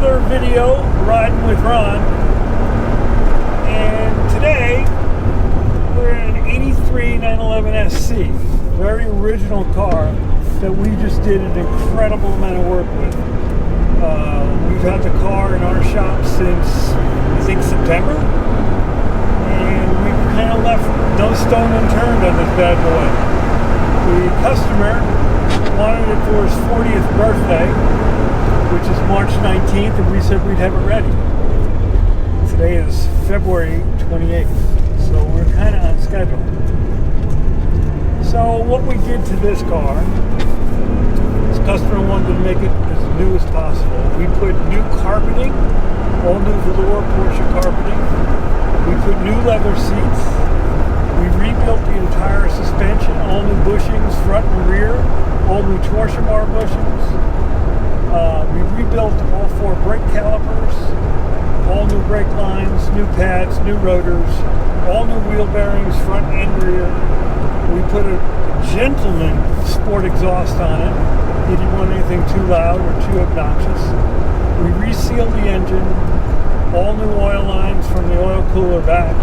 another video riding with Ron, and today we're in an 83 911 SC, very original car that we just did an incredible amount of work with. We've had the car in our shop since I think September, and we've kind of left no stone unturned on this bad boy. The customer wanted it for his 40th birthday, which is March 19th, and we said we'd have it ready. Today is February 28th, so we're kind of on schedule. So what we did to this car, this customer wanted to make it as new as possible. We put new carpeting, all new velour Porsche carpeting. We put new leather seats. We rebuilt the entire suspension, all new bushings, front and rear, all new torsion bar bushings. We rebuilt all 4 brake calipers, all new brake lines, new pads, new rotors, all new wheel bearings, front and rear. We put a gentleman sport exhaust on it. He didn't want anything too loud or too obnoxious. We resealed the engine, all new oil lines from the oil cooler back.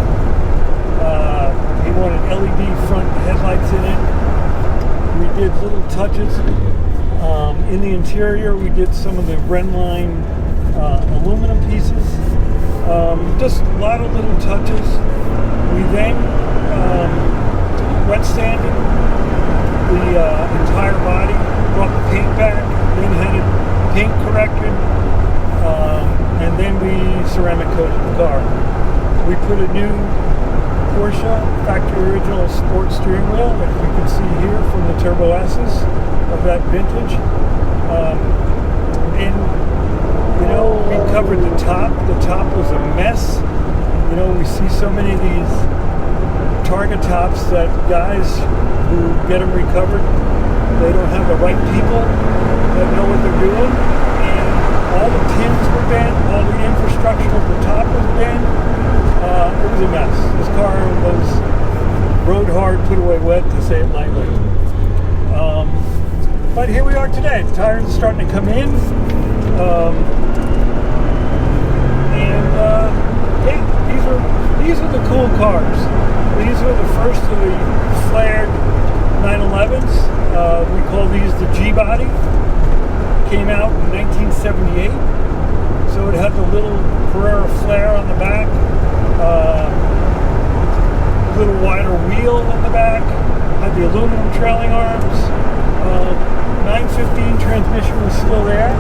He wanted LED front headlights in it. We did little touches. In the interior, we did some of the Renline aluminum pieces. Just a lot of little touches. We then wet sanded the entire body, brought the paint back, then had it paint corrected, and then we ceramic coated the car. We put a new Porsche factory original sport steering wheel, as you can see here from the Turbo S's of that vintage. And you know, we covered the top. The top was a mess. You know, we see so many of these Targa tops that guys who get them recovered, they don't have the right people that know what they're doing, and all the pins were bent, all the infrastructure of the top was bent. It was a mess. This car was rode hard, put away wet, to say it lightly. But here we are today. The tires are starting to come in, yeah, these are the cool cars. These were the first of the flared 911s. We call these the G-body. Came out in 1978. So it had the little Carrera flare on the back, a little wider wheel on the back, had the aluminum trailing arms. 915 transmission was still there,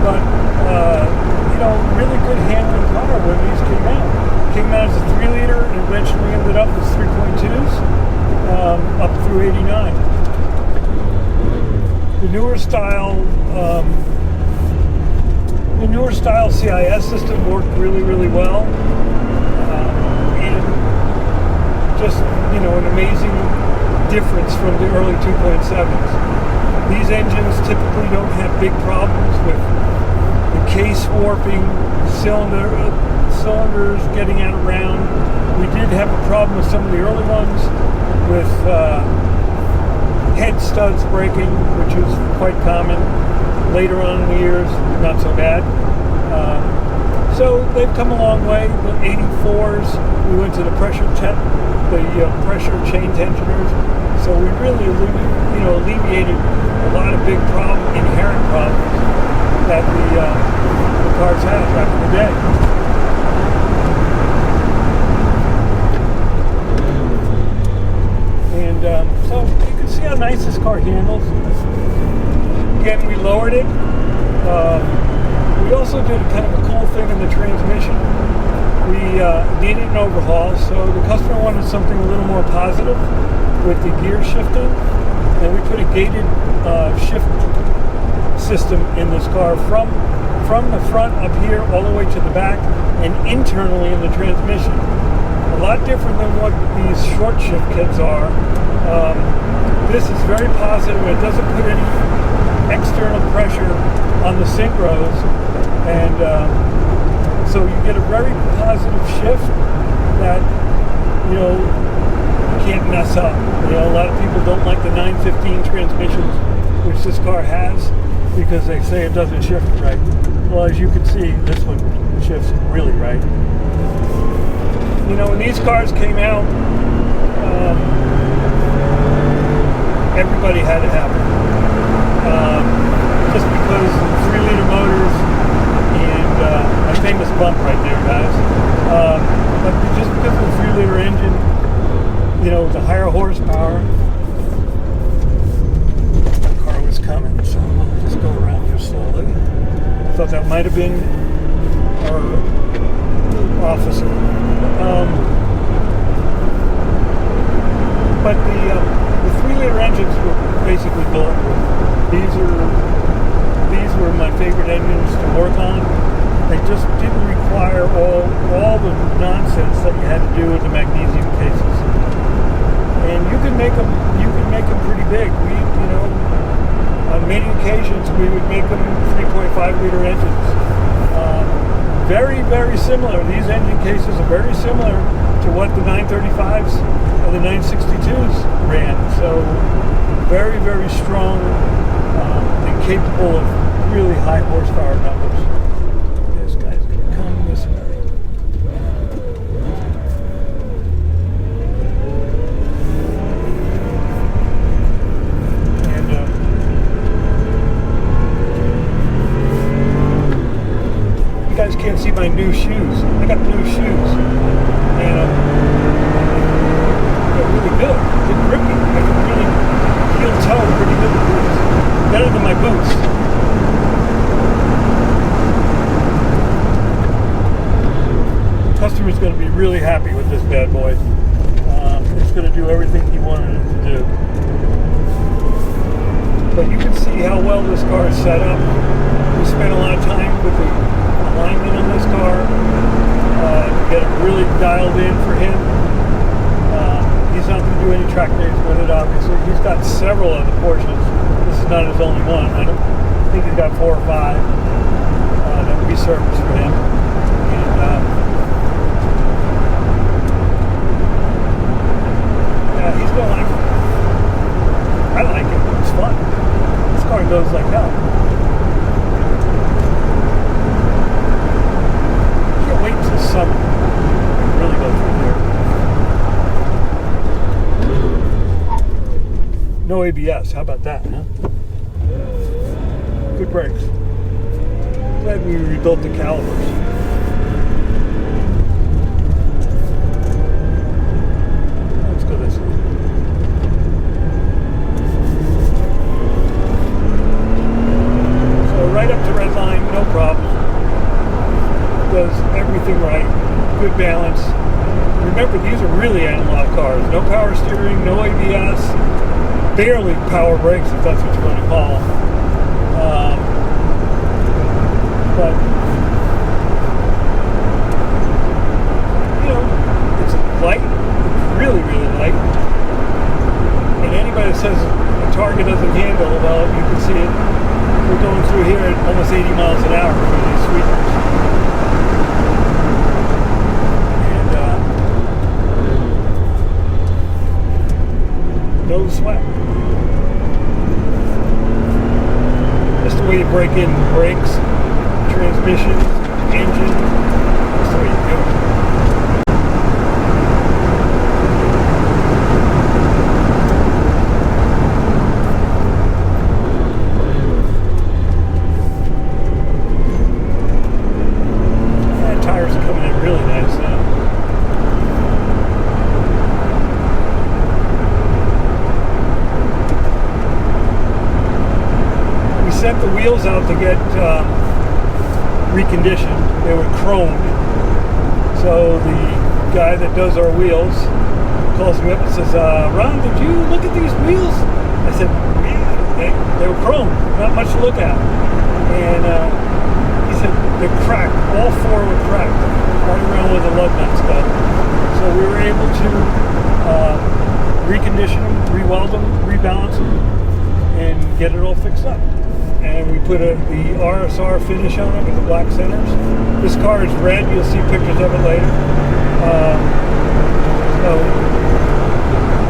but you know, really good handling car when these came out. Came out as a 3-liter and eventually ended up as 3.2s up through 89. The newer style CIS system worked really well, and just, you know, an amazing difference from the early 2.7s. These engines typically don't have big problems with the case warping, cylinders getting out of round. We did have a problem with some of the early ones with head studs breaking, which is quite common. Later on in the years, not so bad. So they've come a long way. The 84s, we went to the pressure change tensioners. So we really, alleviated a lot of big inherent problems that the cars had back in the day. And so you can see how nice this car handles. Again, we lowered it. We also did kind of a cool thing in the transmission. We needed an overhaul, so the customer wanted something a little more positive with the gear shifting, and we put a gated shift system in this car from the front up here all the way to the back and internally in the transmission. A lot different than what these short shift kits are. This is very positive. It doesn't put any external pressure on the synchros, and so you get a very positive shift that, you know, you can't mess up. You know, a lot of people don't like the 915 transmissions, which this car has. because they say it doesn't shift right. Well, as you can see, this one shifts really right. You know, when these cars came out, everybody had to have it. Just because 3-liter motors and my famous bump right there, guys. But just because of the 3-liter engine, you know, the higher horsepower, the car was coming. So I'll just go around here slowly. I thought that might have been our officer. But the 3-liter engines were basically bulletproof. These were my favorite engines to work on. They just didn't require all the nonsense that you had to do with the magnesium cases. And you can make them pretty big. You know, on many occasions we would make them 3.5-liter engines. Very, very similar. These engine cases are very similar to what the 935s and the 962s ran. So very, very strong and capable of really high horsepower numbers. This guy's going to come this way. You guys can't see my new shoes. I got new shoes, and they're really good. They're grippy. I can really heel toe pretty good with these. Better than my boots. The customer's going to be really happy with this bad boy. It's going to do everything he wanted it to do. But you can see how well this car is set up. We spent a lot of time with the alignment on this car to get it really dialed in for him. He's not going to do any track days with it, obviously. He's got several of the Porsches. This is not his only one. I don't think he's got 4 or 5 that would be serviced for him. And yeah, he's going to like it. I like it. It's fun. This car goes like hell. Wait until summer. Really go through there. No ABS. How about that, huh? Good brakes. Glad we rebuilt the calipers. Let's go this way. So right up to red line, no problem. Does everything right, good balance. Remember, these are really analog cars. No power steering, no ABS, barely power brakes, if that's what you want to call them. But you know, it's light, it's really, really light. And anybody that says the Targa doesn't handle, well, you can see it. We're going through here at almost 80 miles an hour through these sweepers. No sweat. Just the way you break in brakes, transmission, engine. That's the way you do it. Yeah, tires are coming in really nice now. Sent the wheels out to get reconditioned. They were chromed. So the guy that does our wheels calls me up and says, Ron, did you look at these wheels? I said, yeah, they were chromed. Not much to look at. And he said, they're cracked. All 4 were cracked. Right around where the lug nuts go. So we were able to recondition them, re-weld them, rebalance them, and get it all fixed up. And we put the RSR finish on it with the black centers. This car is red. You'll see pictures of it later.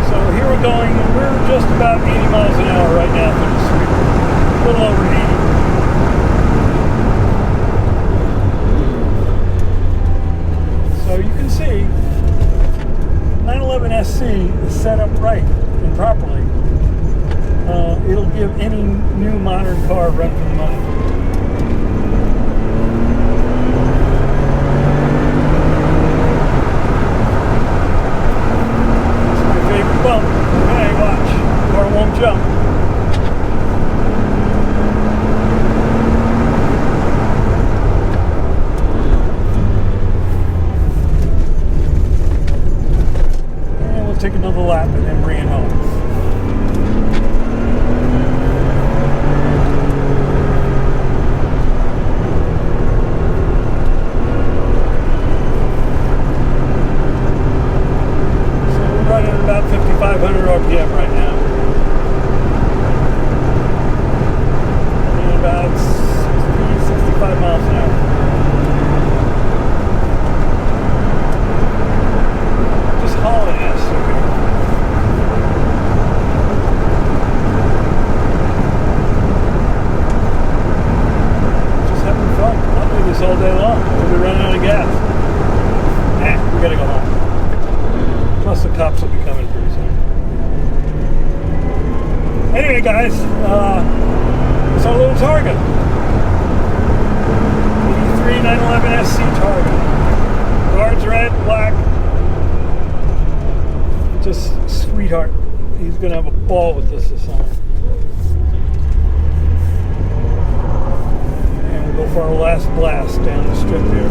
So here we're going. We're just about 80 miles an hour right now for the sweeper. A little over 80. SC is set up right and properly, it'll give any new modern car a run for the money. It's my favorite bump. Okay, watch. Car won't jump. Take another lap and then bring it home. So we're running about 5,500 RPM right now. And about 60, 65 miles an hour. Just hauling ass. All day long. We'll be running out of gas. We gotta go home. Plus the cops will be coming pretty soon. Anyway, guys, it's our little Targa. 83 911 SC Targa. Guards red, black. Just sweetheart. He's gonna have a ball with this summer. Go for our last blast down the strip here.